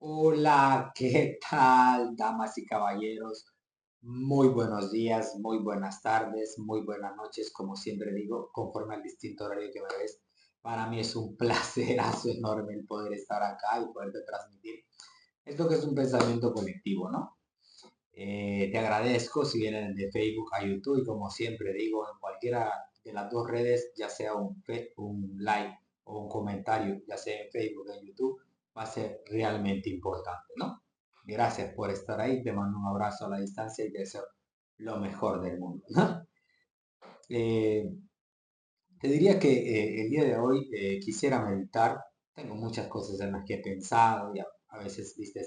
Hola, ¿qué tal, damas y caballeros? Muy buenos días, muy buenas tardes, muy buenas noches, como siempre digo, conforme al distinto horario que me ves. Para mí es un placerazo enorme el poder estar acá y poderte transmitir esto que es un pensamiento colectivo, ¿no? Te agradezco si vienen de Facebook a YouTube y como siempre digo, en cualquiera de las dos redes, ya sea un like o un comentario, ya sea en Facebook o en YouTube, va a ser realmente importante, ¿no? Gracias por estar ahí, te mando un abrazo a la distancia y te deseo lo mejor del mundo, ¿no? Eh, Te diría que el día de hoy quisiera meditar. Tengo muchas cosas en las que he pensado y a veces, viste,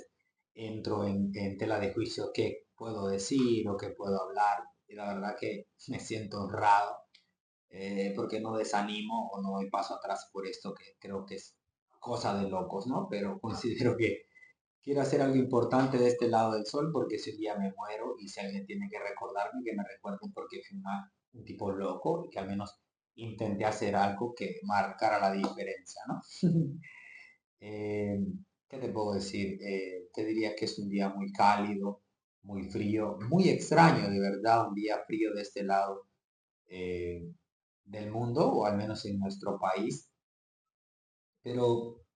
entro en tela de juicio qué puedo decir o qué puedo hablar. Y la verdad que me siento honrado porque no desanimo o no doy paso atrás por esto que creo que es cosa de locos, ¿no? Pero considero que quiero hacer algo importante de este lado del sol porque si un día me muero y si alguien tiene que recordarme, que me recuerden porque fui un tipo loco y que al menos intenté hacer algo que marcara la diferencia, ¿no? Eh, ¿Qué te puedo decir? Te diría que es un día muy cálido, muy frío, muy extraño, de verdad, un día frío de este lado eh, del mundo, o al menos en nuestro país. Pero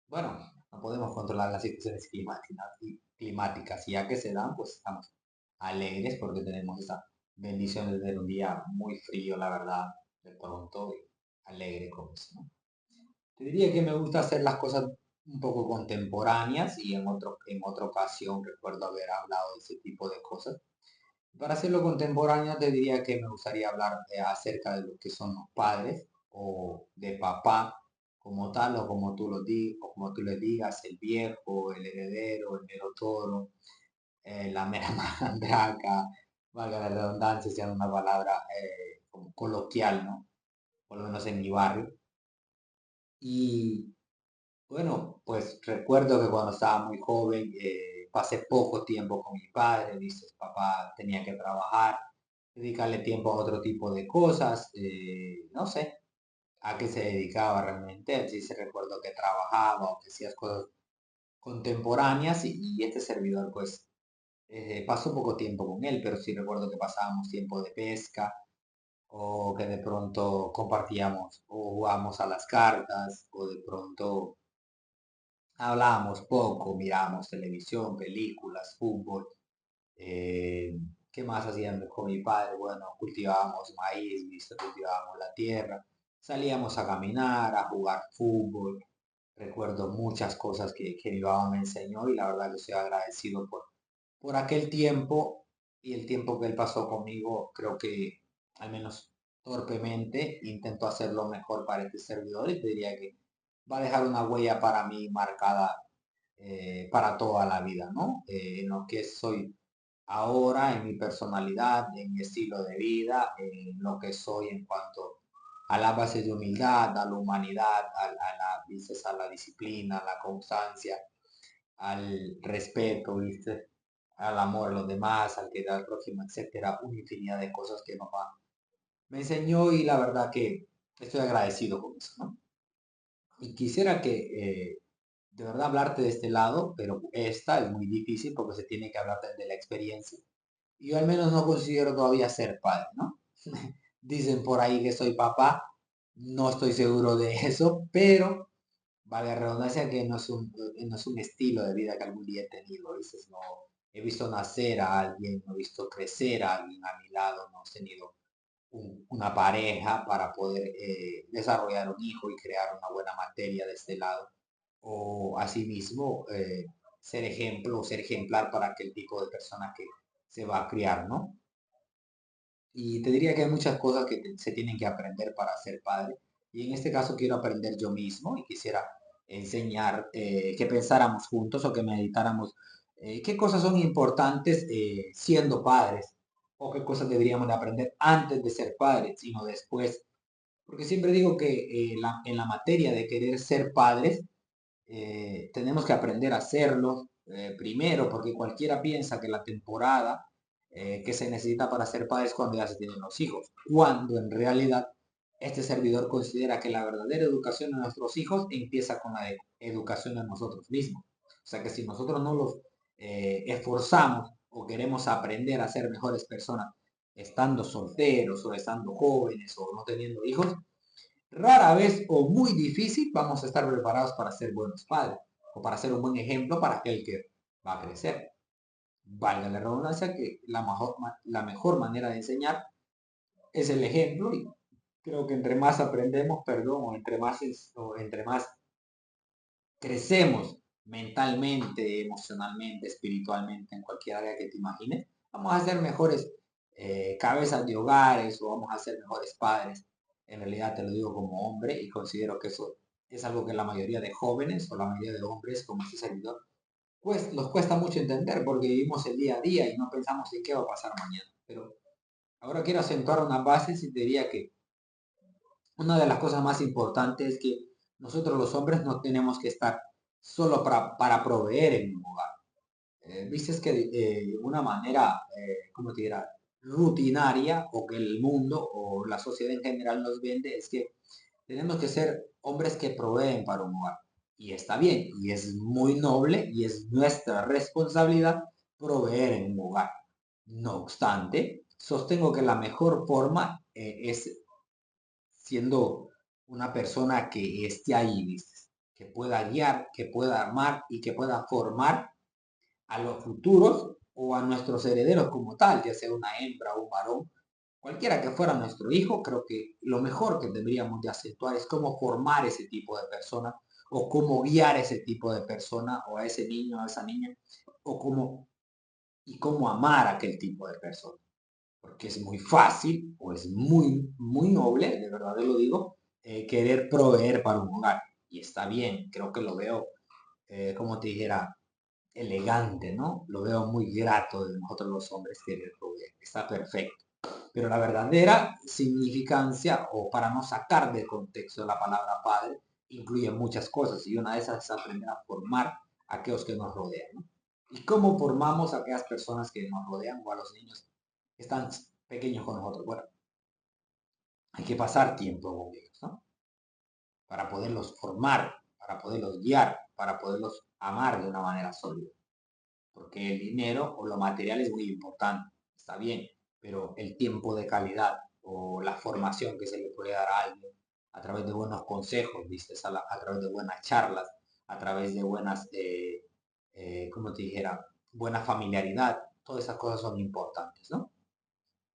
bueno, no podemos controlar las situaciones climáticas y ya que se dan, pues estamos alegres porque tenemos esa bendición de tener un día muy frío, la verdad, de pronto, y alegre con eso, ¿no? Te diría que me gusta hacer las cosas un poco contemporáneas y en otra ocasión recuerdo haber hablado de ese tipo de cosas. Para hacerlo contemporáneo te diría que me gustaría hablar acerca de lo que son los padres o de papá como tal o como o como tú le digas, el viejo, el heredero, el mero toro, la mera malandraca, valga la redundancia, sea una palabra como coloquial, ¿no? Por lo menos en mi barrio. Y bueno, pues recuerdo que cuando estaba muy joven pasé poco tiempo con mi padre, dices, papá tenía que trabajar, dedicarle tiempo a otro tipo de cosas, no sé a qué se dedicaba realmente, sí se recuerdo que trabajaba o que hacías cosas contemporáneas y este servidor pues pasó poco tiempo con él, pero sí recuerdo que pasábamos tiempo de pesca o que de pronto compartíamos o jugábamos a las cartas o de pronto hablábamos poco, mirábamos televisión, películas, fútbol. Eh, ¿Qué más hacían con mi padre? Bueno, cultivábamos maíz, ¿viste? Cultivábamos la tierra, salíamos a caminar, a jugar fútbol. Recuerdo muchas cosas que mi papá me enseñó y la verdad que estoy agradecido por aquel tiempo y el tiempo que él pasó conmigo. Creo que al menos torpemente intentó hacer lo mejor para este servidor y te diría que va a dejar una huella para mí marcada para toda la vida, ¿no? En lo que soy ahora, en mi personalidad, en mi estilo de vida, en lo que soy en cuanto a la base de humildad, a la humanidad, dices, a la disciplina, a la constancia, al respeto, ¿viste? Al amor a los demás, al que da al prójimo, etcétera, una infinidad de cosas que papá me enseñó y la verdad que estoy agradecido con eso, ¿no? Y quisiera que de verdad hablarte de este lado, pero esta es muy difícil porque se tiene que hablar de la experiencia. Y yo al menos no considero todavía ser padre, ¿no? Dicen por ahí que soy papá, no estoy seguro de eso, pero vale la redundancia que no es un estilo de vida que algún día he tenido. Dices, no, he visto nacer a alguien, no he visto crecer a alguien a mi lado, no he tenido una pareja para poder desarrollar un hijo y crear una buena materia de este lado. O asimismo, ser ejemplo o ser ejemplar para aquel tipo de persona que se va a criar, ¿no? Y te diría que hay muchas cosas que se tienen que aprender para ser padre. Y en este caso quiero aprender yo mismo y quisiera enseñar que pensáramos juntos o que meditáramos qué cosas son importantes siendo padres o qué cosas deberíamos de aprender antes de ser padres y no después. Porque siempre digo que en la materia de querer ser padres tenemos que aprender a hacerlo primero porque cualquiera piensa que la temporada que se necesita para ser padre es cuando ya se tienen los hijos, cuando en realidad este servidor considera que la verdadera educación de nuestros hijos empieza con la educación de nosotros mismos. O sea que si nosotros no los esforzamos o queremos aprender a ser mejores personas estando solteros o estando jóvenes o no teniendo hijos, rara vez o muy difícil vamos a estar preparados para ser buenos padres o para ser un buen ejemplo para aquel que va a crecer. Valga la redundancia que la mejor manera de enseñar es el ejemplo y creo que entre más aprendemos, perdón, o entre más crecemos mentalmente, emocionalmente, espiritualmente, en cualquier área que te imagines, vamos a ser mejores cabezas de hogares o vamos a ser mejores padres. En realidad te lo digo como hombre y considero que eso es algo que la mayoría de jóvenes o la mayoría de hombres como este servidor, pues nos cuesta mucho entender porque vivimos el día a día y no pensamos en qué va a pasar mañana. Pero ahora quiero acentuar unas bases y te diría que una de las cosas más importantes es que nosotros los hombres no tenemos que estar solo para proveer en un hogar. Viste que de una manera, ¿cómo te dirá? Rutinaria o que el mundo o la sociedad en general nos vende es que tenemos que ser hombres que proveen para un hogar. Y está bien, y es muy noble y es nuestra responsabilidad proveer en un hogar. No obstante, sostengo que la mejor forma es siendo una persona que esté ahí, ¿viste? Que pueda guiar, que pueda amar y que pueda formar a los futuros o a nuestros herederos como tal, ya sea una hembra o un varón, cualquiera que fuera nuestro hijo, creo que lo mejor que deberíamos de acentuar es cómo formar ese tipo de persona o cómo guiar ese tipo de persona o a ese niño, a esa niña, o cómo amar a aquel tipo de persona. Porque es muy fácil o es muy, muy noble, de verdad lo digo, querer proveer para un hogar. Y está bien, creo que lo veo, como te dijera, elegante, ¿no? Lo veo muy grato de nosotros los hombres querer proveer. Está perfecto. Pero la verdadera significancia, o para no sacar del contexto la palabra padre, incluye muchas cosas. Y una de esas es aprender a formar a aquellos que nos rodean, ¿no? ¿Y cómo formamos a aquellas personas que nos rodean o a los niños que están pequeños con nosotros? Bueno, hay que pasar tiempo con ellos, ¿no? Para poderlos formar, para poderlos guiar, para poderlos amar de una manera sólida. Porque el dinero o lo material es muy importante, está bien, pero el tiempo de calidad o la formación que se le puede dar a alguien a través de buenos consejos, ¿viste? A través de buenas charlas, a través de buenas, como te dijera, buena familiaridad, todas esas cosas son importantes, ¿no?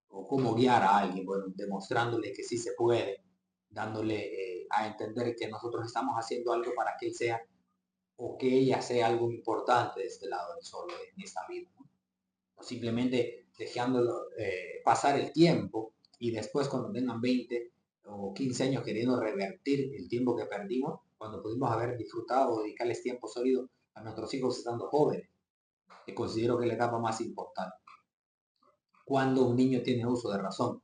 O cómo guiar a alguien, bueno, demostrándole que sí se puede, dándole a entender que nosotros estamos haciendo algo para que él sea o que ella sea algo importante de este lado del sol en esta vida, ¿no? O simplemente dejándolo pasar el tiempo y después cuando tengan 20 o 15 años queriendo revertir el tiempo que perdimos, cuando pudimos haber disfrutado o dedicarles tiempo sólido a nuestros hijos estando jóvenes, que considero que es la etapa más importante. ¿Cuándo un niño tiene uso de razón?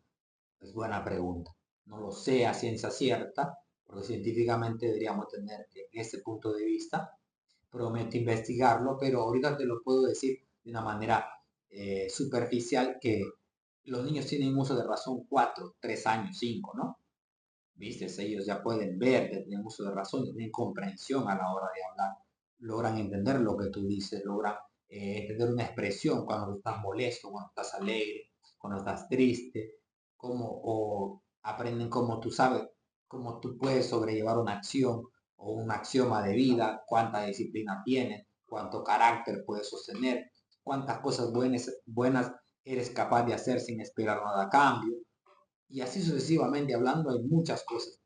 Es buena pregunta. No lo sé a ciencia cierta, porque científicamente deberíamos tener ese punto de vista. Prometo investigarlo, pero ahorita te lo puedo decir de una manera superficial que los niños tienen uso de razón 4, 3 años, 5, ¿no? ¿Viste? Ellos ya pueden ver, ya tienen uso de razón, tienen comprensión a la hora de hablar, logran entender lo que tú dices, logran entender una expresión cuando tú estás molesto, cuando estás alegre, cuando estás triste, o aprenden cómo tú sabes, cómo tú puedes sobrellevar una acción o un axioma de vida, cuánta disciplina tienes, cuánto carácter puedes sostener, cuántas cosas buenas eres capaz de hacer sin esperar nada a cambio. Y así sucesivamente hablando, hay muchas cosas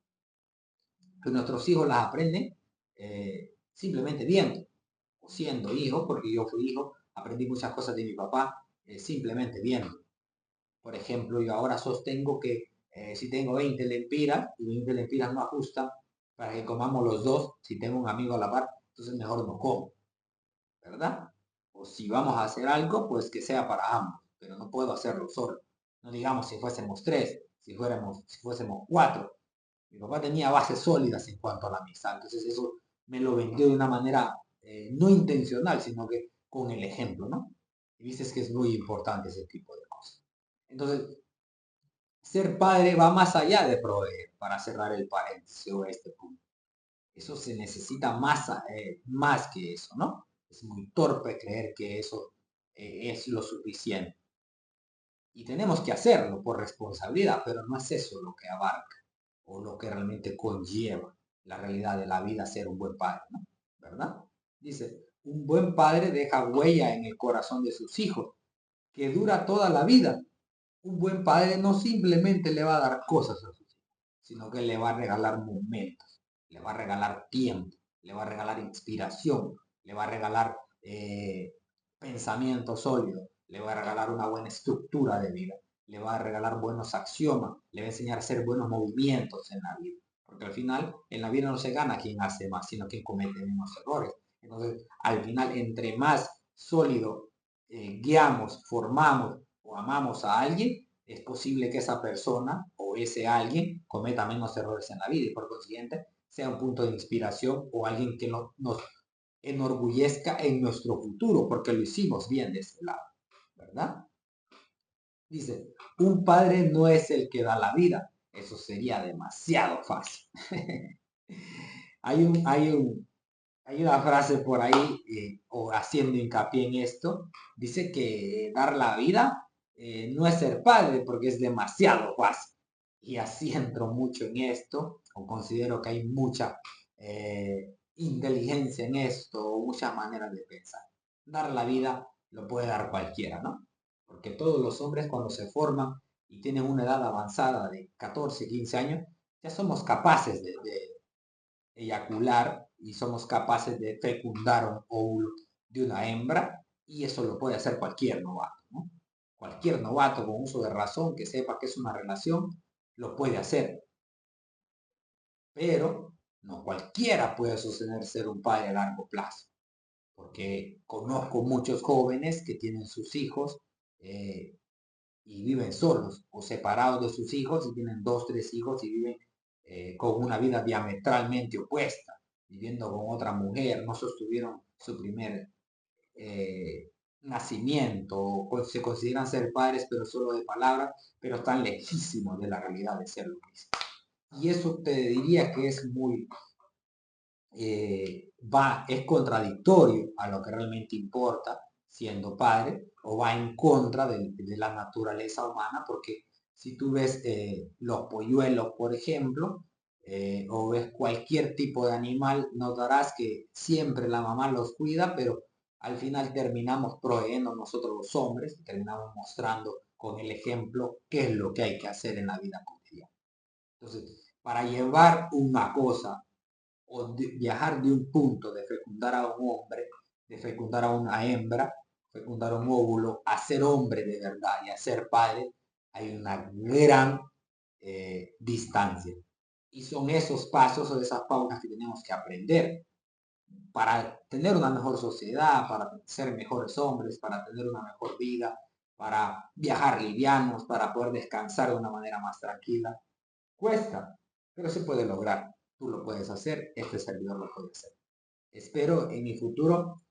que nuestros hijos las aprenden simplemente viendo o siendo hijo, porque yo fui hijo, aprendí muchas cosas de mi papá simplemente viendo. Por ejemplo, yo ahora sostengo que si tengo 20 lempiras y 20 lempiras no ajustan para que comamos los dos, si tengo un amigo a la par, entonces mejor no como, ¿verdad? O si vamos a hacer algo, pues que sea para ambos, pero no puedo hacerlo solo. No digamos si fuésemos tres, si fuésemos cuatro. Mi papá tenía bases sólidas en cuanto a la amistad, entonces eso me lo vendió de una manera no intencional, sino que con el ejemplo, ¿no? Y dices que es muy importante ese tipo de cosas. Entonces, ser padre va más allá de proveer, para cerrar el paréntesis o este punto. Eso se necesita más que eso, ¿no? Es muy torpe creer que eso es lo suficiente. Y tenemos que hacerlo por responsabilidad, pero no es eso lo que abarca o lo que realmente conlleva la realidad de la vida ser un buen padre, ¿no? ¿Verdad? Dice, un buen padre deja huella en el corazón de sus hijos, que dura toda la vida. Un buen padre no simplemente le va a dar cosas a sus hijos, sino que le va a regalar momentos, le va a regalar tiempo, le va a regalar inspiración, le va a regalar pensamiento sólido, le va a regalar una buena estructura de vida, le va a regalar buenos axiomas, le va a enseñar a hacer buenos movimientos en la vida. Porque al final, en la vida no se gana quien hace más, sino quien comete menos errores. Entonces, al final, entre más sólido guiamos, formamos o amamos a alguien, es posible que esa persona o ese alguien cometa menos errores en la vida y por consiguiente sea un punto de inspiración o alguien que nos enorgullezca en nuestro futuro porque lo hicimos bien de ese lado, ¿verdad? Dice, un padre no es el que da la vida, eso sería demasiado fácil. hay, un, hay, un, hay una frase por ahí, o haciendo hincapié en esto, dice que dar la vida no es ser padre porque es demasiado fácil. Y así entro mucho en esto, o considero que hay mucha inteligencia en esto, muchas maneras de pensar. Dar la vida lo puede dar cualquiera, ¿no? Porque todos los hombres cuando se forman y tienen una edad avanzada de 14, 15 años, ya somos capaces de eyacular y somos capaces de fecundar un óvulo de una hembra y eso lo puede hacer cualquier novato, ¿no? Cualquier novato con uso de razón que sepa que es una relación lo puede hacer, pero no cualquiera puede sostener ser un padre a largo plazo, porque conozco muchos jóvenes que tienen sus hijos y viven solos o separados de sus hijos y tienen dos, tres hijos y viven con una vida diametralmente opuesta, viviendo con otra mujer, no sostuvieron su primer nacimiento, o se consideran ser padres pero solo de palabra, pero están lejísimos de la realidad de ser lo mismo. Y eso te diría que es muy, es contradictorio a lo que realmente importa siendo padre o va en contra de la naturaleza humana porque si tú ves los polluelos, por ejemplo, o ves cualquier tipo de animal, notarás que siempre la mamá los cuida, pero al final terminamos proveyendo nosotros los hombres, terminamos mostrando con el ejemplo qué es lo que hay que hacer en la vida cotidiana. Entonces, para llevar una cosa o viajar de un punto de fecundar a un hombre, de fecundar a una hembra, fecundar un óvulo, a ser hombre de verdad y a ser padre, hay una gran distancia. Y son esos pasos o esas pautas que tenemos que aprender para tener una mejor sociedad, para ser mejores hombres, para tener una mejor vida, para viajar livianos, para poder descansar de una manera más tranquila. Cuesta, pero se puede lograr. Tú lo puedes hacer, este servidor lo puede hacer. Espero en mi futuro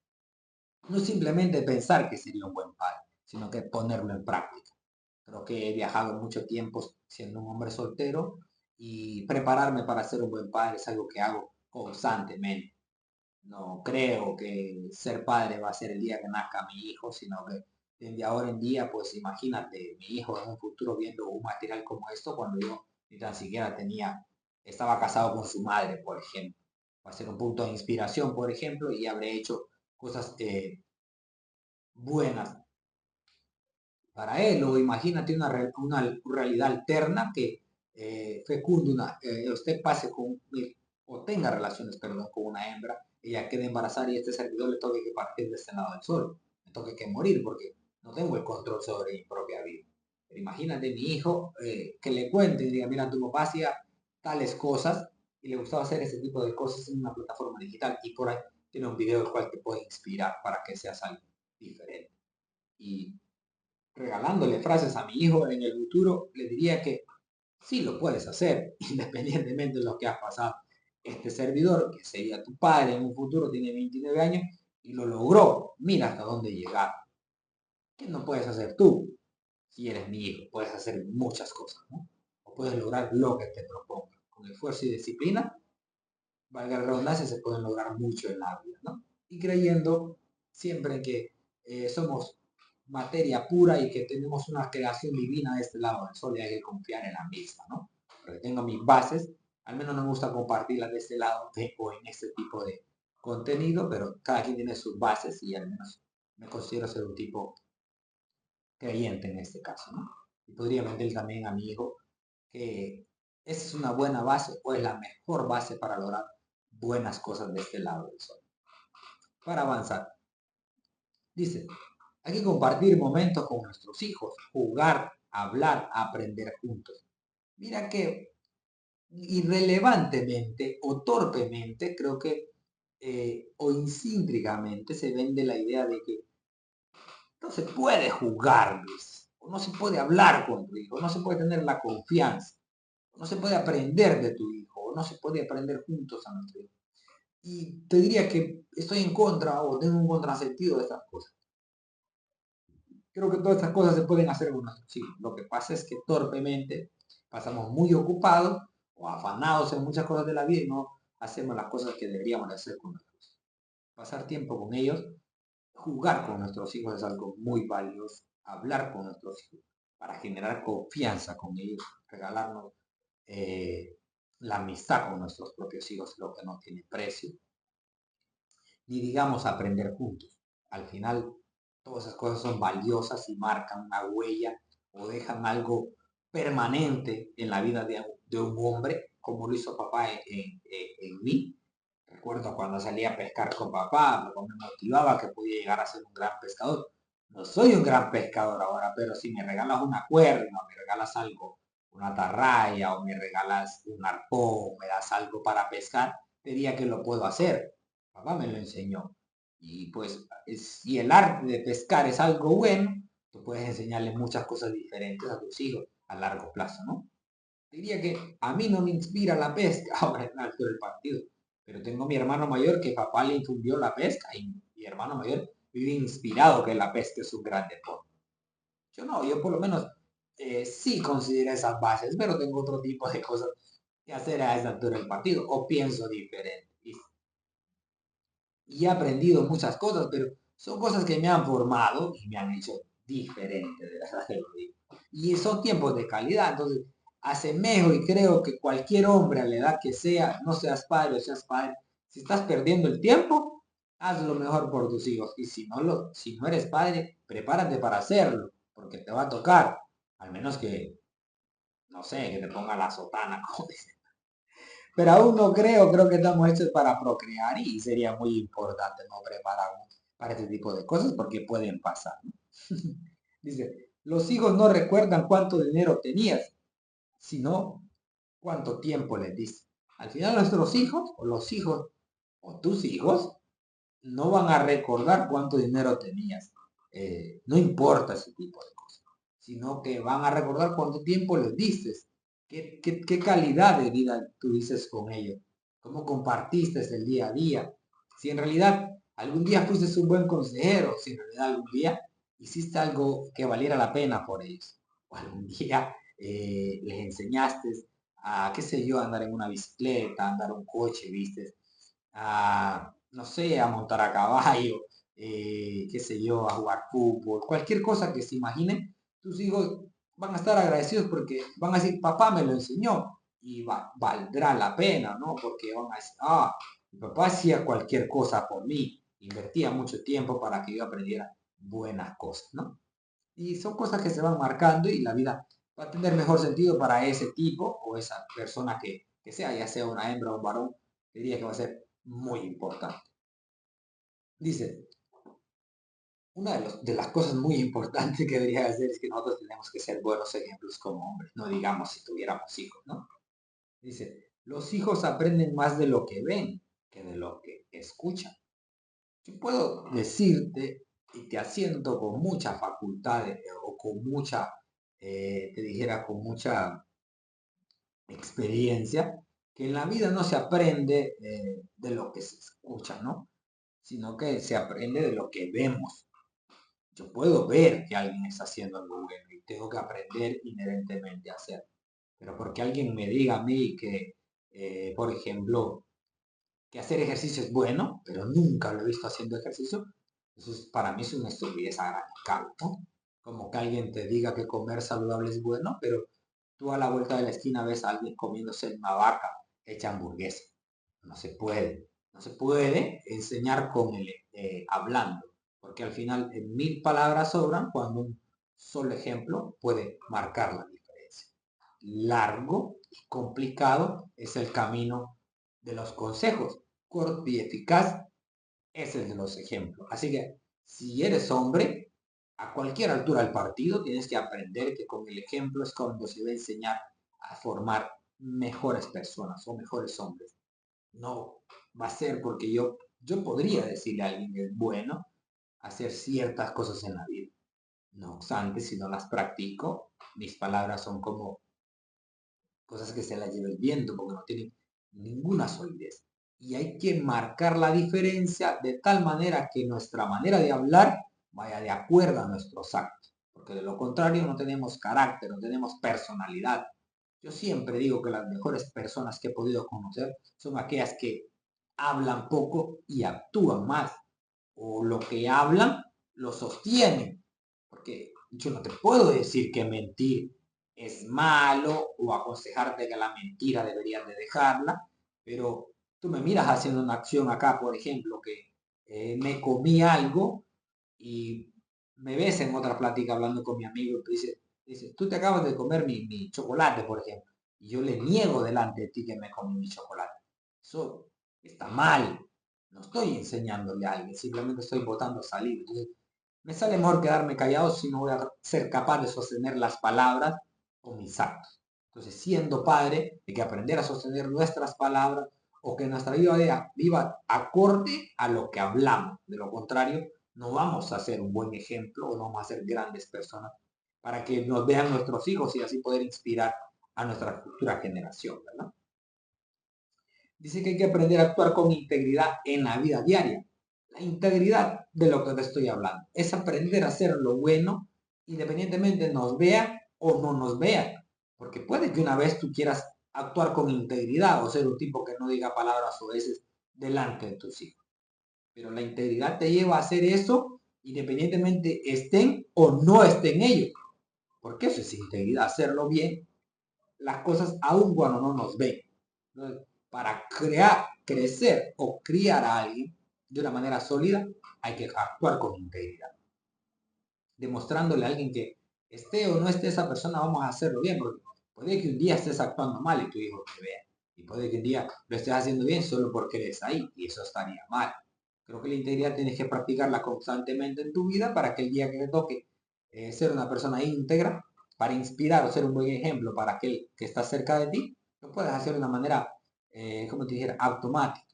no simplemente pensar que sería un buen padre, sino que ponerlo en práctica. Creo que he viajado mucho tiempo siendo un hombre soltero y prepararme para ser un buen padre es algo que hago constantemente. No creo que ser padre va a ser el día que nazca mi hijo, sino que desde ahora en día, pues imagínate mi hijo en un futuro viendo un material como esto cuando yo ni tan siquiera estaba casado con su madre, por ejemplo. Va a ser un punto de inspiración, por ejemplo, y habré hecho cosas buenas para él. O imagínate una realidad alterna que fecunde usted pase o tenga relaciones, perdón, con una hembra, ella quede embarazada y este servidor le toque que partir de este lado del sol, me toque que morir porque no tengo el control sobre mi propia vida. Pero imagínate mi hijo que le cuente y diga, mira, tu papá hacía tales cosas y le gustaba hacer ese tipo de cosas en una plataforma digital y por ahí tiene un video el cual te puede inspirar para que seas algo diferente. Y regalándole frases a mi hijo en el futuro, le diría que sí lo puedes hacer, independientemente de lo que has pasado. Este servidor, que sería tu padre en un futuro, tiene 29 años y lo logró. Mira hasta dónde llegar. ¿Qué no puedes hacer tú? Si eres mi hijo, puedes hacer muchas cosas, ¿no? O puedes lograr lo que te propongas. Con esfuerzo y disciplina, valga la redundancia, se pueden lograr mucho en la vida, ¿no? Y creyendo siempre que somos materia pura y que tenemos una creación divina de este lado del sol y hay que confiar en la misma, ¿no? Porque tengo mis bases, al menos no me gusta compartirlas de este lado o en este tipo de contenido, pero cada quien tiene sus bases y al menos me considero ser un tipo creyente en este caso, ¿no? Y podría vender también a mi hijo que esa es una buena base o es la mejor base para lograr buenas cosas de este lado del sol. Para avanzar, dice, hay que compartir momentos con nuestros hijos, jugar, hablar, aprender juntos. Mira que irrelevantemente o torpemente, creo que, o incíntritamente se vende la idea de que no se puede jugar, Luis, o no se puede hablar con tu hijo, no se puede tener la confianza, no se puede aprender de tu hijo, o no se puede aprender juntos a nuestro hijo. Y te diría que estoy en contra o tengo un contrasentido de estas cosas. Creo que todas estas cosas se pueden hacer con nuestros hijos. Lo que pasa es que torpemente pasamos muy ocupados o afanados en muchas cosas de la vida y no hacemos las cosas que deberíamos hacer con nuestros hijos. Pasar tiempo con ellos, jugar con nuestros hijos es algo muy valioso. Hablar con nuestros hijos para generar confianza con ellos, regalarnos la amistad con nuestros propios hijos, lo que no tiene precio. Ni digamos aprender juntos. Al final, todas esas cosas son valiosas y marcan una huella o dejan algo permanente en la vida de un hombre, como lo hizo papá en mí. Recuerdo cuando salía a pescar con papá, me motivaba que podía llegar a ser un gran pescador. No soy un gran pescador ahora, pero si me regalas una cuerda, o me regalas algo, una atarraya, o me regalas un arpón, me das algo para pescar, diría que lo puedo hacer. Papá me lo enseñó. Y pues, si el arte de pescar es algo bueno, tú puedes enseñarle muchas cosas diferentes a tus hijos a largo plazo, ¿no? Diría que a mí no me inspira la pesca ahora en alto del partido, pero tengo mi hermano mayor que papá le infundió la pesca y mi hermano mayor vive inspirado que la pesca es un gran deporte. Yo no, yo por lo menos sí considero esas bases, pero tengo otro tipo de cosas que hacer a esa altura del partido o pienso diferente. Y he aprendido muchas cosas, pero son cosas que me han formado y me han hecho diferente, de verdad te lo digo. Y son tiempos de calidad, entonces asemejo y creo que cualquier hombre a la edad que sea, no seas padre o seas padre, si estás perdiendo el tiempo, haz lo mejor por tus hijos. Y si no eres padre, prepárate para hacerlo, porque te va a tocar, al menos que, no sé, que te ponga la sotana, como dicen. Pero aún no creo que estamos hechos para procrear y sería muy importante no prepararnos para este tipo de cosas porque pueden pasar, ¿no? Dice, los hijos no recuerdan cuánto dinero tenías, sino cuánto tiempo les diste. Al final nuestros hijos o los hijos o tus hijos no van a recordar cuánto dinero tenías. No importa ese tipo de cosas, sino que van a recordar cuánto tiempo les diste, qué calidad de vida tuviste con ellos, cómo compartiste el día a día. Si en realidad algún día fuiste un buen consejero, si en realidad algún día hiciste algo que valiera la pena por ellos, o algún día les enseñaste a, qué sé yo, andar en una bicicleta, andar un coche, viste, a, no sé, a montar a caballo, qué sé yo, a jugar fútbol, cualquier cosa que se imaginen, tus hijos van a estar agradecidos porque van a decir, papá me lo enseñó y valdrá la pena, ¿no? Porque van a decir, mi papá hacía cualquier cosa por mí, invertía mucho tiempo para que yo aprendiera buenas cosas, ¿no? Y son cosas que se van marcando y la vida va a tener mejor sentido para ese tipo o esa persona que sea, ya sea una hembra o un varón, diría que va a ser muy importante. Dice, una de las cosas muy importantes que debería hacer es que nosotros tenemos que ser buenos ejemplos como hombres, no digamos si tuviéramos hijos, ¿no? Dice, los hijos aprenden más de lo que ven que de lo que escuchan. Yo puedo decirte, y te asiento con mucha facultad o con mucha, te dijera, con mucha experiencia, que en la vida no se aprende de lo que se escucha, ¿no? Sino que se aprende de lo que vemos. Yo puedo ver que alguien está haciendo algo bueno y tengo que aprender inherentemente a hacerlo. Pero porque alguien me diga a mí que, por ejemplo, que hacer ejercicio es bueno, pero nunca lo he visto haciendo ejercicio, Eso para mí es una estupidez a gran escala, ¿no? Como que alguien te diga que comer saludable es bueno, pero tú a la vuelta de la esquina ves a alguien comiéndose una vaca hecha hamburguesa. No se puede. No se puede enseñar con el hablando, porque al final en 1000 palabras sobran cuando un solo ejemplo puede marcar la diferencia. Largo y complicado es el camino de los consejos. Corto y eficaz es el de los ejemplos. Así que si eres hombre, a cualquier altura del partido tienes que aprender que con el ejemplo es cuando se va a enseñar a formar mejores personas o mejores hombres. No va a ser porque yo podría decirle a alguien que es bueno hacer ciertas cosas en la vida. No obstante, si no las practico, mis palabras son como cosas que se las lleva el viento porque no tienen ninguna solidez. Y hay que marcar la diferencia de tal manera que nuestra manera de hablar vaya de acuerdo a nuestros actos, porque de lo contrario no tenemos carácter, no tenemos personalidad. Yo siempre digo que las mejores personas que he podido conocer son aquellas que hablan poco y actúan más, o lo que hablan lo sostienen, porque yo no te puedo decir que mentir es malo o aconsejarte que la mentira deberías de dejarla, pero tú me miras haciendo una acción acá, por ejemplo, que me comí algo y me ves en otra plática hablando con mi amigo y tú dices, tú te acabas de comer mi chocolate, por ejemplo, y yo le niego delante de ti que me comí mi chocolate. Eso está mal. No estoy enseñándole a alguien, simplemente estoy botando saliva. Entonces, me sale mejor quedarme callado si no voy a ser capaz de sostener las palabras o mis actos. Entonces, siendo padre, hay que aprender a sostener nuestras palabras o que nuestra vida viva acorde a lo que hablamos. De lo contrario, no vamos a ser un buen ejemplo o no vamos a ser grandes personas para que nos vean nuestros hijos y así poder inspirar a nuestra futura generación, ¿verdad? Dice que hay que aprender a actuar con integridad en la vida diaria. La integridad de lo que te estoy hablando es aprender a hacer lo bueno independientemente nos vean o no nos vean. Porque puede que una vez tú quieras actuar con integridad o ser un tipo que no diga palabras o veces delante de tus hijos. Pero la integridad te lleva a hacer eso independientemente estén o no estén ellos. Porque eso es integridad, hacerlo bien, las cosas aún cuando no nos ven. Entonces, para crecer o criar a alguien de una manera sólida, hay que actuar con integridad. Demostrándole a alguien que esté o no esté esa persona, vamos a hacerlo bien, porque puede que un día estés actuando mal y tu hijo te vea. Y puede que un día lo estés haciendo bien solo porque eres ahí, y eso estaría mal. Creo que la integridad tienes que practicarla constantemente en tu vida para que el día que te toque ser una persona íntegra, para inspirar o ser un buen ejemplo para aquel que está cerca de ti, lo puedes hacer de una manera, como te dijera, automática,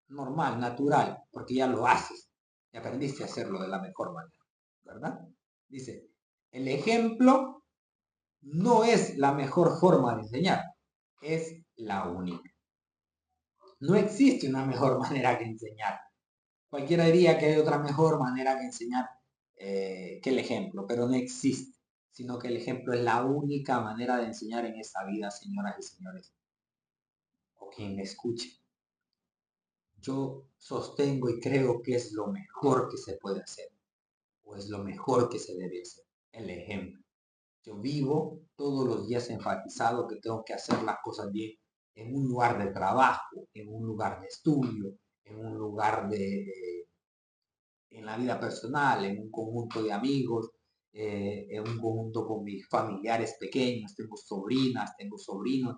normal, natural, porque ya lo haces y aprendiste a hacerlo de la mejor manera, ¿verdad? Dice, el ejemplo no es la mejor forma de enseñar, es la única. No existe una mejor manera que enseñar. Cualquiera diría que hay otra mejor manera que enseñar que el ejemplo, pero no existe, sino que el ejemplo es la única manera de enseñar en esta vida, señoras y señores, o quien me escuche. Yo sostengo y creo que es lo mejor que se puede hacer, o es lo mejor que se debe hacer, el ejemplo. Yo vivo todos los días enfatizado que tengo que hacer las cosas bien en un lugar de trabajo, en un lugar de estudio, en un lugar en la vida personal, en un conjunto de amigos, en un conjunto con mis familiares pequeños, tengo sobrinas, tengo sobrinos,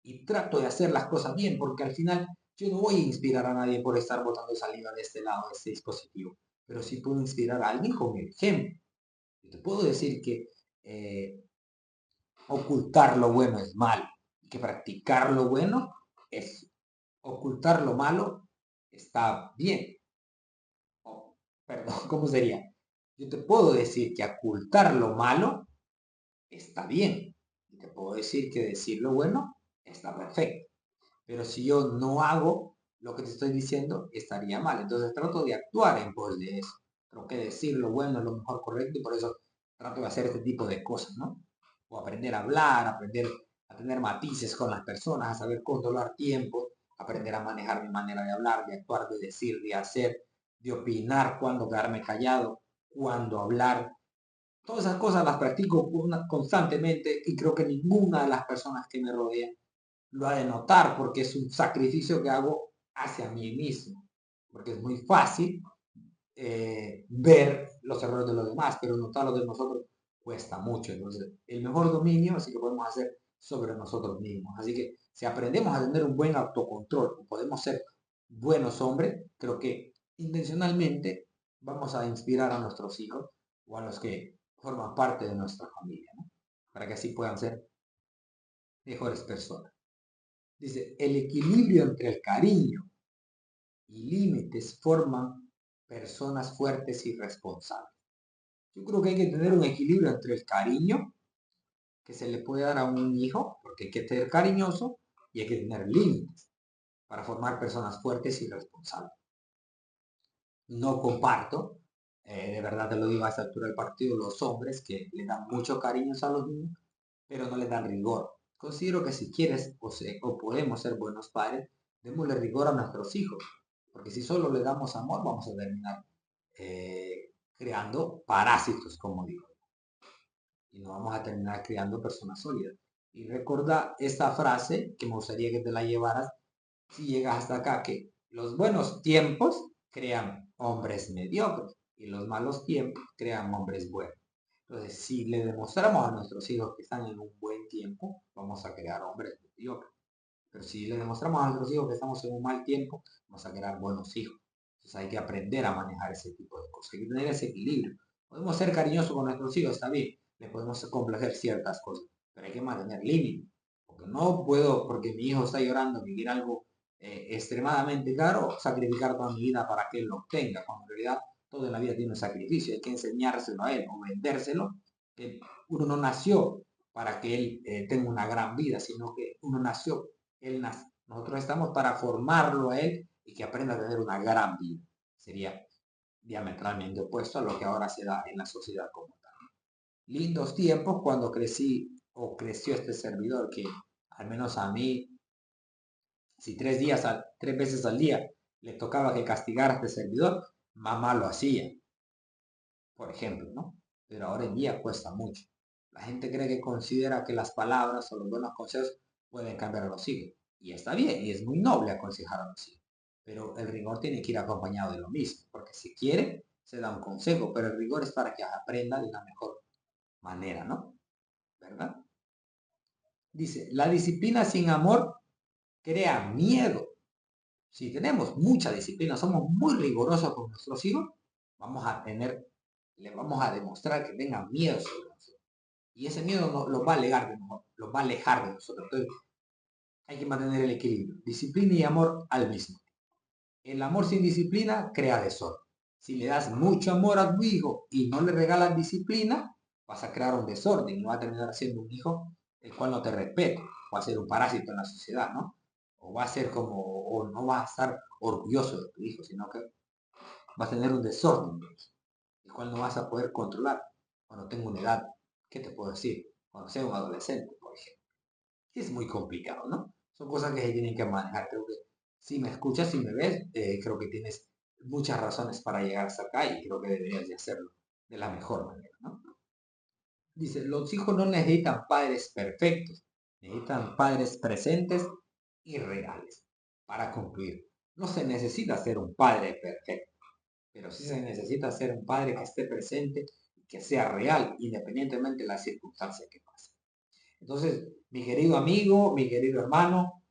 y trato de hacer las cosas bien, porque al final yo no voy a inspirar a nadie por estar botando saliva de este lado de este dispositivo, pero sí puedo inspirar a alguien con el ejemplo. Yo te puedo decir que ocultar lo bueno es malo, y que practicar lo bueno es ocultar lo malo está bien. Perdón, ¿cómo sería? Yo te puedo decir que ocultar lo malo está bien. Y te puedo decir que decir lo bueno está perfecto. Pero si yo no hago lo que te estoy diciendo, estaría mal. Entonces trato de actuar en pos de eso. Creo que decir lo bueno es lo mejor correcto y por eso trato de hacer este tipo de cosas, ¿no? O aprender a hablar, aprender a tener matices con las personas, a saber controlar tiempo, aprender a manejar mi manera de hablar, de actuar, de decir, de hacer, de opinar, cuándo quedarme callado, cuándo hablar. Todas esas cosas las practico constantemente y creo que ninguna de las personas que me rodean lo ha de notar porque es un sacrificio que hago hacia mí mismo. Porque es muy fácil ver los errores de los demás, pero notar los de nosotros cuesta mucho. Entonces, el mejor dominio así que podemos hacer sobre nosotros mismos. Así que si aprendemos a tener un buen autocontrol, podemos ser buenos hombres, creo que intencionalmente vamos a inspirar a nuestros hijos o a los que forman parte de nuestra familia, ¿no? Para que así puedan ser mejores personas. Dice, el equilibrio entre el cariño y límites forman personas fuertes y responsables. Yo creo que hay que tener un equilibrio entre el cariño que se le puede dar a un hijo, porque hay que ser cariñoso, y hay que tener límites para formar personas fuertes y responsables. No comparto, de verdad te lo digo a esta altura del partido, los hombres que le dan mucho cariño a los niños, pero no les dan rigor. Considero que si quieres o podemos ser buenos padres, démosle rigor a nuestros hijos, porque si solo le damos amor, vamos a terminar creando parásitos, como digo, y no vamos a terminar creando personas sólidas. Y recuerda esta frase que me gustaría que te la llevaras si llegas hasta acá, que los buenos tiempos crean hombres mediocres y los malos tiempos crean hombres buenos. Entonces, si le demostramos a nuestros hijos que están en un buen tiempo, vamos a crear hombres mediocres. Pero si le demostramos a nuestros hijos que estamos en un mal tiempo, vamos a crear buenos hijos. Entonces hay que aprender a manejar ese tipo de cosas. Hay que tener ese equilibrio. Podemos ser cariñosos con nuestros hijos, está bien. Les podemos complacer ciertas cosas, pero hay que mantener límites. Porque no puedo, porque mi hijo está llorando, que quiere algo extremadamente caro, sacrificar toda mi vida para que él lo obtenga. Cuando en realidad todo en la vida tiene un sacrificio. Hay que enseñárselo a él o vendérselo. Que uno no nació para que él tenga una gran vida, sino que uno nació él nace. Nosotros estamos para formarlo a él y que aprenda a tener una gran vida. Sería diametralmente opuesto a lo que ahora se da en la sociedad como tal. Lindos tiempos cuando crecí o creció este servidor que al menos a mí, si 3 veces al día le tocaba que castigara a este servidor, mamá lo hacía, por ejemplo, ¿no? Pero ahora en día cuesta mucho. La gente cree que considera que las palabras o los buenos consejos pueden cambiar a los hijos. Y está bien, y es muy noble aconsejar a los hijos. Pero el rigor tiene que ir acompañado de lo mismo, porque si quiere, se da un consejo, pero el rigor es para que aprenda de una mejor manera, ¿no? ¿Verdad? Dice, la disciplina sin amor crea miedo. Si tenemos mucha disciplina, somos muy rigurosos con nuestros hijos, le vamos a demostrar que tengan miedo sobre nosotros. Y ese miedo no, los va a alejar de nosotros, los va a alejar de nosotros. Entonces, hay que mantener el equilibrio. Disciplina y amor al mismo. El amor sin disciplina crea desorden. Si le das mucho amor a tu hijo y no le regalas disciplina, vas a crear un desorden y va a terminar siendo un hijo el cual no te respeta. Va a ser un parásito en la sociedad, ¿no? O va a ser como, o no va a estar orgulloso de tu hijo, sino que va a tener un desorden, el cual no vas a poder controlar cuando tenga una edad. ¿Qué te puedo decir? Cuando sea un adolescente, por ejemplo. Es muy complicado, ¿no? Son cosas que se tienen que manejar. Creo que si me escuchas, si me ves, creo que tienes muchas razones para llegar hasta acá y creo que deberías de hacerlo de la mejor manera, ¿no? Dice, los hijos no necesitan padres perfectos, necesitan padres presentes y reales. Para concluir, no se necesita ser un padre perfecto, pero sí se necesita ser un padre que esté presente y que sea real, independientemente de las circunstancias que pasen. Entonces, mi querido amigo, mi querido hermano,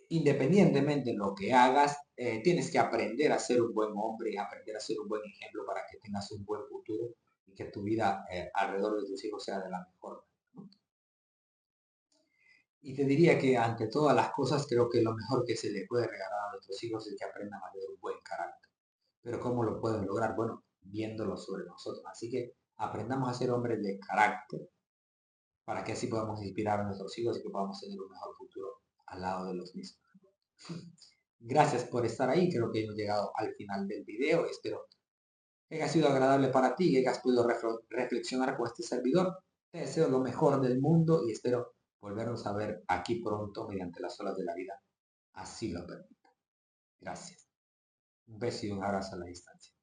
independientemente de lo que hagas, tienes que aprender a ser un buen hombre y aprender a ser un buen ejemplo para que tengas un buen futuro y que tu vida alrededor de tus hijos sea de la mejor manera, ¿no? Y te diría que ante todas las cosas creo que lo mejor que se le puede regalar a nuestros hijos es que aprendan a tener un buen carácter. Pero ¿cómo lo pueden lograr? Bueno, viéndolo sobre nosotros. Así que aprendamos a ser hombres de carácter para que así podamos inspirar a nuestros hijos y que podamos tener un mejor futuro al lado de los mismos. Gracias por estar ahí, creo que hemos llegado al final del video, espero que haya sido agradable para ti, que hayas podido reflexionar con este servidor. Te deseo lo mejor del mundo y espero volvernos a ver aquí pronto mediante las olas de la vida, así lo permita. Gracias. Un beso y un abrazo a la distancia.